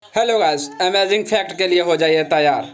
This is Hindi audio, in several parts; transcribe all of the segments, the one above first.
हेलो गाइस, अमेजिंग फैक्ट के लिए हो जाइए तैयार।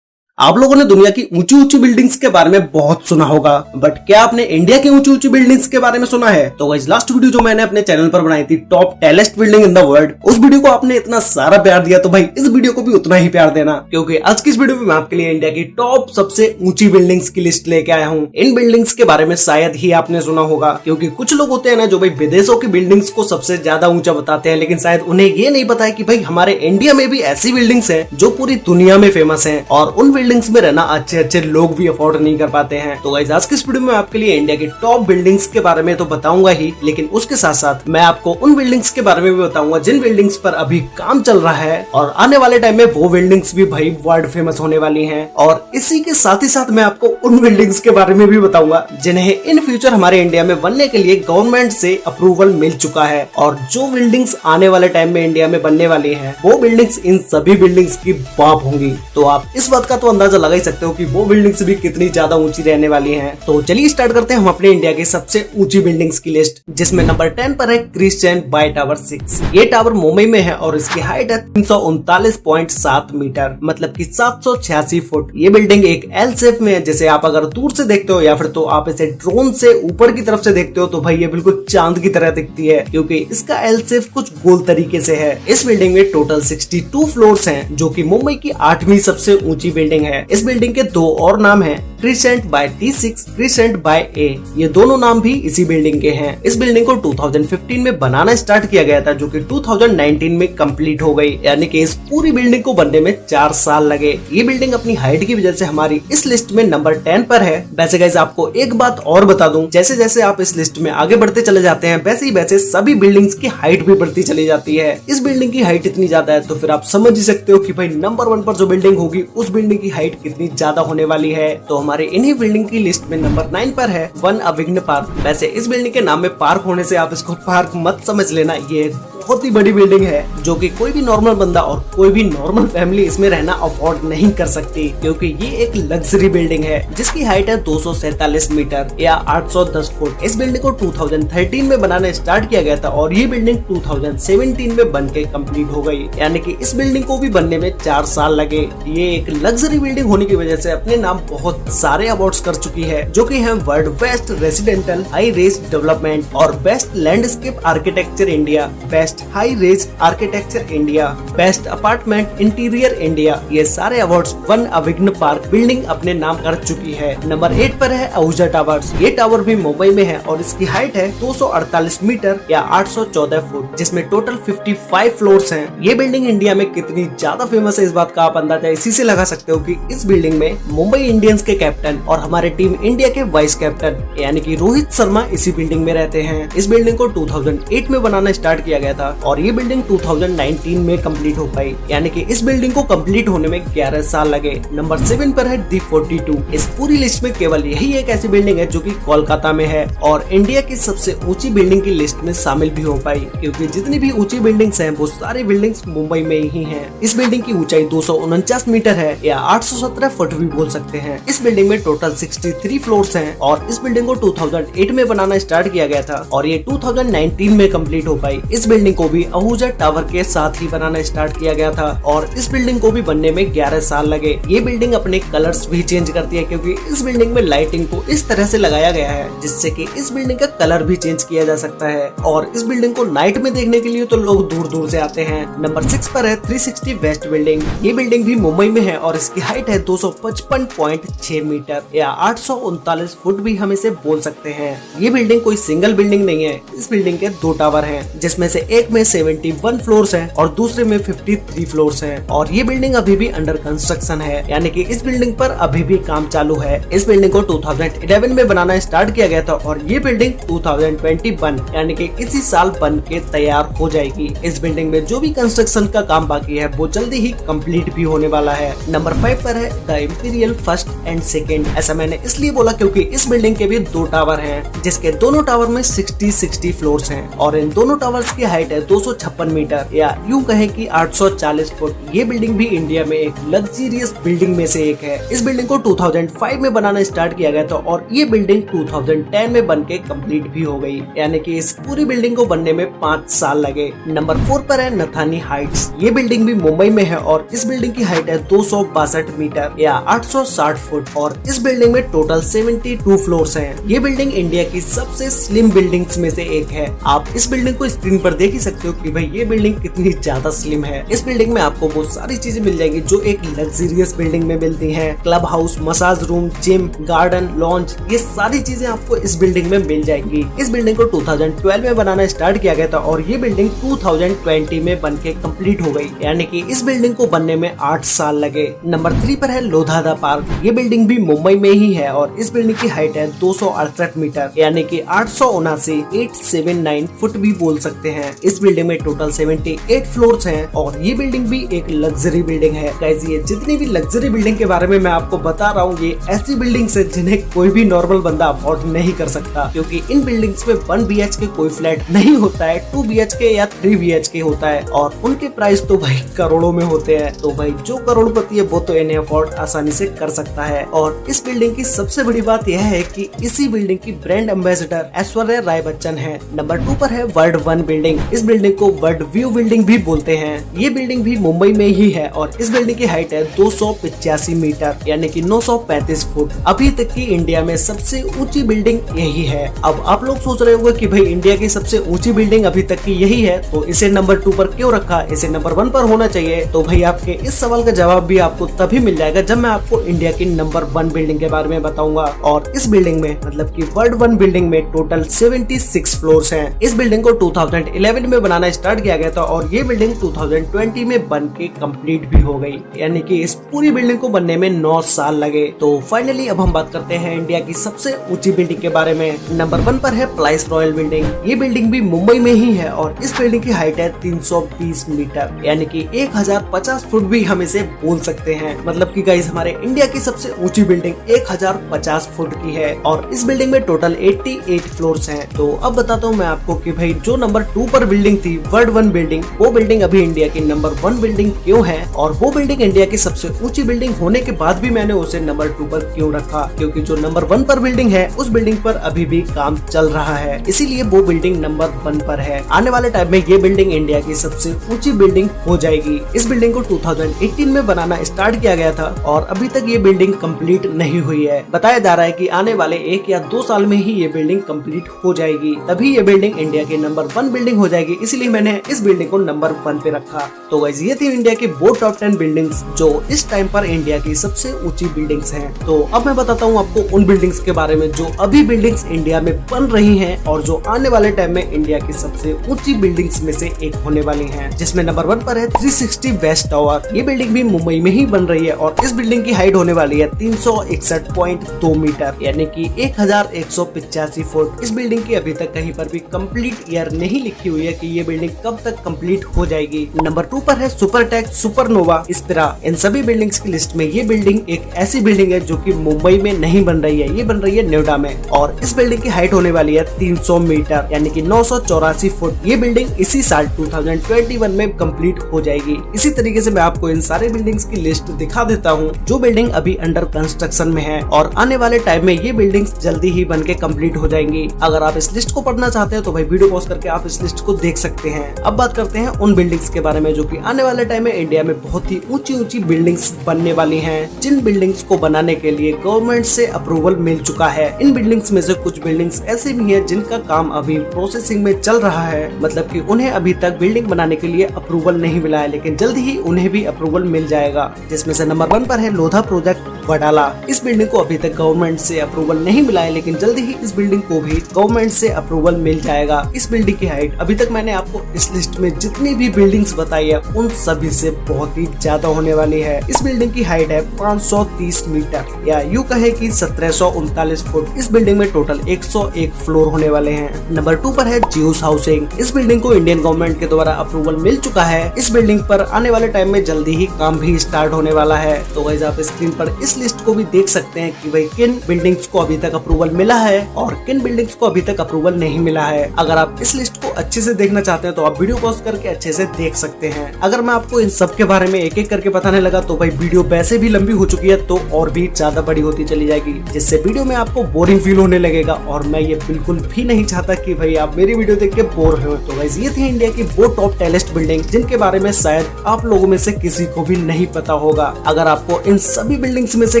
आप लोगों ने दुनिया की ऊंची ऊंची बिल्डिंग्स के बारे में बहुत सुना होगा, बट क्या आपने इंडिया की ऊंची ऊंची बिल्डिंग्स के बारे में सुना है? तो गाइस, लास्ट वीडियो जो मैंने अपने चैनल पर बनाई थी, top tallest building in the world, उस वीडियो को आपने इतना सारा प्यार दिया, तो भाई इस वीडियो को भी उतना ही प्यार देना, क्योंकि आज की इस वीडियो में मैं आपके लिए इंडिया की टॉप सबसे ऊंची बिल्डिंग्स की लिस्ट लेके आया हूँ। इन बिल्डिंग्स के बारे में शायद ही आपने सुना होगा, क्योंकि कुछ लोग होते हैं ना जो भाई विदेशों की बिल्डिंग्स को सबसे ज्यादा ऊंचा बताते हैं, लेकिन शायद उन्हें ये नहीं पता है कि भाई हमारे इंडिया में भी ऐसी बिल्डिंग्स है जो पूरी दुनिया में फेमस है, और उन बिल्डिंग्स में रहना अच्छे अच्छे लोग भी अफोर्ड नहीं कर पाते हैं। तो गाइस, आज की इस वीडियो में आपके लिए इंडिया की टॉप बिल्डिंग्स के बारे में तो बताऊंगा ही, लेकिन उसके साथ साथ मैं आपको उन बिल्डिंग्स के बारे में भी बताऊंगा जिन बिल्डिंग्स पर अभी काम चल रहा है, और आने वाले टाइम में वो बिल्डिंग्स भी भाई वर्ल्ड फेमस होने वाली हैं। और इसी के साथ ही साथ मैं आपको उन बिल्डिंग्स के बारे में भी बताऊंगा जिन्हें इन फ्यूचर हमारे इंडिया में बनने के लिए गवर्नमेंट से अप्रूवल मिल चुका है, और जो बिल्डिंग्स आने वाले टाइम में इंडिया में बनने वाली है वो बिल्डिंग्स इन सभी बिल्डिंग्स की बाप होंगी। तो आप इस बात का तो अंदाजा लगा ही सकते हो कि वो बिल्डिंग्स भी कितनी ज्यादा ऊंची रहने वाली हैं। तो चलिए स्टार्ट करते हैं हम अपने इंडिया की सबसे ऊंची बिल्डिंग्स की लिस्ट, जिसमें नंबर 10 पर है क्रिस्चियन बाय टावर 6। ये टावर मुंबई में है और इसकी हाइट है 339.7 मीटर, मतलब कि 786 फुट। ये बिल्डिंग एक एल शेप में है, जैसे आप अगर दूर से देखते हो या फिर तो आप इसे ड्रोन से ऊपर की तरफ से देखते हो तो भाई ये बिल्कुल चांद की तरह दिखती है, क्योंकि इसका एल शेप कुछ गोल तरीके से है। इस बिल्डिंग में टोटल 62 फ्लोर्स हैं, जो कि मुंबई की 8वीं सबसे ऊंची बिल्डिंग है। इस बिल्डिंग के दो और नाम है, crescent by T6, crescent by A। ये दोनों नाम भी इसी बिल्डिंग के हैं। इस बिल्डिंग को 2015 में बनाना स्टार्ट किया गया था, जो कि 2019 में कंप्लीट हो गई, यानी कि इस पूरी बिल्डिंग को बनने में 4 साल लगे। ये बिल्डिंग अपनी हाइट की वजह से हमारी इस लिस्ट में नंबर 10 पर है। वैसे गाइस, आपको एक बात और बता दूं, जैसे जैसे आप इस लिस्ट में आगे बढ़ते चले जाते हैं, वैसे ही वैसे सभी बिल्डिंग्स की हाइट भी बढ़ती चली जाती है। इस बिल्डिंग की हाइट इतनी ज्यादा है तो फिर आप समझ ही सकते हो कि भाई नंबर 1 पर जो बिल्डिंग होगी उस बिल्डिंग की हाइट कितनी ज्यादा होने वाली है। तो हमारे इन्हीं बिल्डिंग की लिस्ट में नंबर 9 पर है वन अविघ्न पार्क। वैसे इस बिल्डिंग के नाम में पार्क होने से आप इसको पार्क मत समझ लेना, ये बहुत ही बड़ी बिल्डिंग है जो कि कोई भी नॉर्मल बंदा और कोई भी नॉर्मल फैमिली इसमें रहना अफोर्ड नहीं कर सकती, क्योंकि ये एक लग्जरी बिल्डिंग है जिसकी हाइट है 247 मीटर या 810 फुट। इस बिल्डिंग को 2013 में बनाना स्टार्ट किया गया था और ये बिल्डिंग 2017 में बन के कम्प्लीट हो गई, यानी कि इस बिल्डिंग को भी बनने में 4 साल लगे। ये एक लग्जरी बिल्डिंग होने की वजह से अपने नाम बहुत सारे अवार्ड्स कर चुकी है, जो कि है world best residential high rise development और best landscape architecture India, best high rise architecture India, best apartment interior India. ये सारे awards one Avighna park building अपने नाम कर चुकी है। नंबर 8 पर है आहूजा टावर्स। ये टावर भी मुंबई में है और इसकी हाइट है 248 मीटर या 814 फुट, जिसमें टोटल 55 फ्लोर्स हैं। ये बिल्डिंग इंडिया में कितनी ज्यादा फेमस है इस बात का आप अंदाजा इसी से लगा सकते हो कि इस बिल्डिंग में मुंबई इंडियंस के कैप्टन और हमारे टीम इंडिया के वाइस कैप्टन यानी कि रोहित शर्मा इसी बिल्डिंग में रहते हैं। इस बिल्डिंग को 2008 में बनाना स्टार्ट किया गया था और ये बिल्डिंग 2019 में कंप्लीट हो पाई, यानी कि इस बिल्डिंग को कंप्लीट होने में 11 साल लगे। नंबर 7 पर है D42। इस पूरी लिस्ट में केवल यही एक ऐसी बिल्डिंग है जो कि कोलकाता में है और इंडिया की सबसे ऊंची बिल्डिंग की लिस्ट में शामिल भी हो पाई, क्योंकि जितनी भी ऊंची बिल्डिंग्स हैं वो सारी बिल्डिंग्स मुंबई में ही हैं। इस बिल्डिंग की ऊंचाई 249 मीटर है या 817 फुट भी बोल सकते हैं। इस बिल्डिंग में टोटल 63 फ्लोर्स हैं और इस बिल्डिंग को 2008 में बनाना स्टार्ट किया गया था और ये 2019 में कंप्लीट हो पाई। इस बिल्डिंग को भी आहूजा टावर के साथ ही बनाना स्टार्ट किया गया था और इस बिल्डिंग को भी बनने में 11 साल लगे। ये बिल्डिंग अपने कलर्स भी चेंज करती है, क्योंकि इस बिल्डिंग में लाइटिंग को इस तरह से लगाया गया है जिससे कि इस बिल्डिंग का कलर भी चेंज किया जा सकता है, और इस बिल्डिंग को नाइट में देखने के लिए तो लोग दूर दूर से आते हैं। नंबर 6 पर है 360 वेस्ट बिल्डिंग। ये बिल्डिंग भी मुंबई में है और इसकी हाइट है 255.6 मीटर या 839 फुट भी हम इसे बोल सकते हैं। ये बिल्डिंग कोई सिंगल बिल्डिंग नहीं है, इस बिल्डिंग के 2 टावर हैं, जिसमें से एक में 71 फ्लोर्स हैं और दूसरे में 53 फ्लोर्स हैं, और ये बिल्डिंग अभी भी अंडर कंस्ट्रक्शन है, यानी कि इस बिल्डिंग पर अभी भी काम चालू है। इस बिल्डिंग को 2011 में बनाना स्टार्ट किया गया था और ये बिल्डिंग 2021 यानी कि इसी साल बन के तैयार हो जाएगी। इस बिल्डिंग में जो भी कंस्ट्रक्शन का काम बाकी है वो जल्दी ही कंप्लीट भी होने वाला है। नंबर 5 पर है the imperial first and second. ऐसा मैंने इसलिए बोला क्योंकि इस बिल्डिंग के भी 2 टावर हैं, जिसके दोनों टावर में 60 फ्लोर्स हैं और इन दोनों टावर्स की हाइट हाइट है 256 मीटर या यूं कहे कि 840 फुट। ये बिल्डिंग भी इंडिया में एक लग्जरियस बिल्डिंग में से एक है। इस बिल्डिंग को 2005 में बनाना स्टार्ट किया गया था और ये बिल्डिंग 2010 में बनके कंप्लीट भी हो गई, यानी कि इस पूरी बिल्डिंग को बनने में 5 साल लगे। नंबर 4 पर है नथानी हाइट्स। ये बिल्डिंग भी मुंबई में है और इस बिल्डिंग की हाइट है 262 मीटर या 860 फुट और इस बिल्डिंग में टोटल 72 फ्लोर्स हैं। ये बिल्डिंग इंडिया की सबसे स्लिम बिल्डिंग्स में से एक है। आप इस बिल्डिंग को स्क्रीन पर देख ही सकते हो कि भाई ये बिल्डिंग कितनी ज्यादा स्लिम है। इस बिल्डिंग में आपको बहुत सारी चीजें मिल जाएंगी जो एक लग्जरियस बिल्डिंग में मिलती हैं। Club house, massage room, gym, garden, launch, ये सारी चीजें आपको इस बिल्डिंग में मिल जाएंगी। इस बिल्डिंग को 2012 में बनाना स्टार्ट किया गया था और ये बिल्डिंग 2020 में बनके कंप्लीट हो गई, यानी कि इस बिल्डिंग को बनने में 8 साल लगे। नंबर 3 पर है लोधादा पार्क। ये बिल्डिंग भी मुंबई में ही है और इस बिल्डिंग की हाइट है 268 मीटर यानी कि 879 फुट भी बोल सकते हैं। इस बिल्डिंग में टोटल 78 फ्लोर्स हैं और ये बिल्डिंग भी एक लग्जरी बिल्डिंग है। गाइस, ये जितनी भी लग्जरी बिल्डिंग के बारे में मैं आपको बता रहा हूँ, ये ऐसी बिल्डिंग्स है जिन्हें कोई भी नॉर्मल बंदा अफोर्ड नहीं कर सकता, क्योंकि इन बिल्डिंग्स में 1 BHK कोई फ्लैट नहीं होता है, 2 BHK या 3 BHK होता है और उनके प्राइस तो भाई करोड़ों में होते हैं। तो भाई जो करोड़पति है वो तो इन्हें अफोर्ड आसानी से कर सकता है। और इस बिल्डिंग की सबसे बड़ी बात यह है कि इसी बिल्डिंग की ब्रांड एम्बेसडर ऐश्वर्या राय बच्चन है। नंबर 2 पर है वर्ल्ड 1 बिल्डिंग। इस बिल्डिंग को वर्ल्ड व्यू बिल्डिंग भी बोलते हैं। ये बिल्डिंग भी मुंबई में ही है और इस बिल्डिंग की हाइट है 285 मीटर यानी कि 935 फुट। अभी तक की इंडिया में सबसे ऊंची बिल्डिंग यही है। अब आप लोग सोच रहे होंगे कि भाई इंडिया की सबसे ऊंची बिल्डिंग अभी तक की यही है, तो इसे नंबर 2 पर क्यों रखा, इसे नंबर 1 पर होना चाहिए। तो भाई आपके इस सवाल का जवाब भी आपको तभी मिल जाएगा जब मैं आपको इंडिया की नंबर 1 बिल्डिंग के बारे में बताऊंगा। और इस बिल्डिंग में मतलब कि वर्ल्ड 1 बिल्डिंग में टोटल 76 फ्लोर्स हैं। इस बिल्डिंग को 2011 में बनाना स्टार्ट किया गया था और ये बिल्डिंग 2020 में बन के कंप्लीट भी हो गई, यानी कि इस पूरी बिल्डिंग को बनने में 9 साल लगे। तो फाइनली अब हम बात करते हैं इंडिया की सबसे ऊंची बिल्डिंग के बारे में। नंबर 1 पर है प्लाइस रॉयल बिल्डिंग। ये बिल्डिंग भी मुंबई में ही है और इस बिल्डिंग की हाइट है 320 मीटर यानी कि 1050 फुट भी हम इसे बोल सकते हैं। मतलब कि गाइस हमारे इंडिया की सबसे ऊंची बिल्डिंग 1050 फुट की है और इस बिल्डिंग में टोटल 88 फ्लोर्स हैं। तो अब बताता हूँ मैं आपको कि भाई जो नंबर 2 पर बिल्डिंग थी वर्ल्ड 1 बिल्डिंग, वो बिल्डिंग अभी इंडिया की नंबर 1 बिल्डिंग क्यों है और वो बिल्डिंग इंडिया की सबसे ऊंची बिल्डिंग होने के बाद भी मैंने उसे नंबर 2 पर क्यों रखा, क्योंकि जो नंबर 1 पर बिल्डिंग है उस बिल्डिंग पर अभी भी काम चल रहा है, इसीलिए वो बिल्डिंग नंबर 1 पर है। आने वाले टाइम में ये बिल्डिंग इंडिया की सबसे ऊंची बिल्डिंग हो जाएगी। इस बिल्डिंग को 2018 में बनाना स्टार्ट किया गया था और अभी तक ये बिल्डिंग कंप्लीट नहीं हुई है। बताया जा रहा है कि आने वाले 1 या 2 साल में ही ये बिल्डिंग कंप्लीट हो जाएगी, तभी ये बिल्डिंग इंडिया की नंबर 1 बिल्डिंग हो जाएगी, इसलिए मैंने इस बिल्डिंग को नंबर 1 पे रखा। तो गाइस ये थी इंडिया की वो टॉप 10 बिल्डिंग्स जो इस टाइम पर इंडिया की सबसे ऊंची बिल्डिंग्स हैं। तो अब मैं बताता हूँ आपको उन बिल्डिंग्स के बारे में जो अभी बिल्डिंग्स इंडिया में बन रही हैं और जो आने वाले टाइम में इंडिया की सबसे ऊंची बिल्डिंग्स में से एक होने वाली हैं, जिसमें नंबर 1 पर है 360 वेस्ट टावर। ये बिल्डिंग भी मुंबई में ही बन रही है और इस बिल्डिंग की हाइट होने वाली है 361.2 मीटर यानी कि 1185 फुट। इस बिल्डिंग की अभी तक कहीं पर भी कंप्लीट ईयर नहीं लिखी हुई है कि ये बिल्डिंग कब तक कंप्लीट हो जाएगी। नंबर 2 पर है सुपरटेक, सुपरनोवा, स्पिरा। इन सभी बिल्डिंग्स की लिस्ट में ये बिल्डिंग एक ऐसी बिल्डिंग है जो कि मुंबई में नहीं बन रही है, ये बन रही है नोएडा में और इस बिल्डिंग की हाइट होने वाली है 300 मीटर यानी कि 984 फुट। ये बिल्डिंग इसी साल 2021 में कंप्लीट हो जाएगी। इसी तरीके से मैं आपको इन सारे बिल्डिंग्स की लिस्ट दिखा देता हूँ जो बिल्डिंग अभी अंडर कंस्ट्रक्शन में है और आने वाले टाइम में ये बिल्डिंग्स जल्दी ही बनके कंप्लीट हो जाएंगी। अगर आप इस लिस्ट को पढ़ना चाहते हैं तो भाई वीडियो पॉज करके आप इस लिस्ट को देख सकते हैं। अब बात करते हैं उन बिल्डिंग्स के बारे में जो कि आने वाले टाइम में इंडिया में बहुत ही ऊंची ऊंची बिल्डिंग्स बनने वाली हैं, जिन बिल्डिंग्स को बनाने के लिए गवर्नमेंट से अप्रूवल मिल चुका है। इन बिल्डिंग्स में से कुछ बिल्डिंग्स ऐसे भी हैं जिनका काम अभी प्रोसेसिंग में चल रहा है, मतलब कि उन्हें अभी तक बिल्डिंग बनाने के लिए अप्रूवल नहीं मिला है, लेकिन जल्द ही उन्हें भी अप्रूवल मिल जाएगा। जिसमें से नंबर 1 पर है लोधा प्रोजेक्ट वडाला। इस बिल्डिंग को अभी तक गवर्नमेंट से अप्रूवल नहीं मिला है, लेकिन जल्द ही इस बिल्डिंग को भी गवर्नमेंट से अप्रूवल मिल जाएगा। इस बिल्डिंग की हाइट अभी तक मैंने आपको इस लिस्ट में जितनी भी बिल्डिंग्स बताई है उन सभी से बहुत ही ज्यादा होने वाली है। इस बिल्डिंग की हाइट है 530 मीटर या यूं कहे कि 1739 फुट। इस बिल्डिंग में टोटल 101 फ्लोर होने वाले हैं। नंबर 2 पर है जियोस हाउसिंग। इस बिल्डिंग को इंडियन गवर्नमेंट के द्वारा अप्रूवल मिल चुका है। इस बिल्डिंग पर आने वाले टाइम में जल्दी ही काम भी स्टार्ट होने वाला है। तो गाइस आप स्क्रीन पर इस लिस्ट को भी देख सकते हैं कि भाई किन बिल्डिंग्स को अभी तक अप्रूवल मिला है और किन बिल्डिंग्स को अभी तक अप्रूवल नहीं मिला है। अगर आप इस लिस्ट को अच्छे से देखना चाहते हैं तो आप वीडियो पॉज करके अच्छे से देख सकते हैं। अगर मैं आपको इन सब के बारे में एक एक करके बताने लगा तो भाई वीडियो वैसे भी लंबी हो चुकी है तो और भी ज्यादा बड़ी होती चली जाएगी, जिससे वीडियो में आपको बोरिंग फील होने लगेगा और मैं ये बिल्कुल भी नहीं चाहता कि भाई आप मेरी वीडियो देख के बोर हो। तो गाइस ये थी इंडिया की वो टॉप टेलेस्ट बिल्डिंग जिनके बारे में शायद आप लोगों में से किसी को भी नहीं पता होगा। अगर आपको इन सभी बिल्डिंग्स में से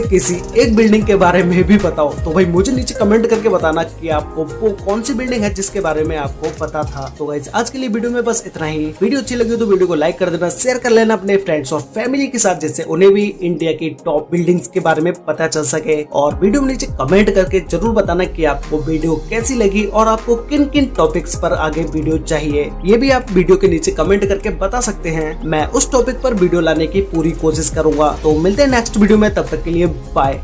किसी एक बिल्डिंग के बारे में भी पता हो तो भाई मुझे नीचे कमेंट करके बताना कि आपको वो कौन सी बिल्डिंग है जिसके बारे में आपको पता था। तो गाइस आज के लिए वीडियो में बस इतना ही। वीडियो अच्छी लगी तो वीडियो को लाइक कर देना, शेयर कर लेना अपने फ्रेंड्स और फैमिली के साथ, जिससे उन्हें भी इंडिया की टॉप बिल्डिंग्स के बारे में पता चल सके। और वीडियो में नीचे कमेंट करके जरूर बताना कि आपको वीडियो कैसी लगी और आपको किन किन टॉपिक्स पर आगे वीडियो चाहिए। ये भी आप वीडियो के नीचे कमेंट करके बता सकते हैं। मैं उस टॉपिक पर वीडियो लाने की पूरी कोशिश करूंगा। तो मिलते हैं नेक्स्ट वीडियो में, तब तक के लिए बाय।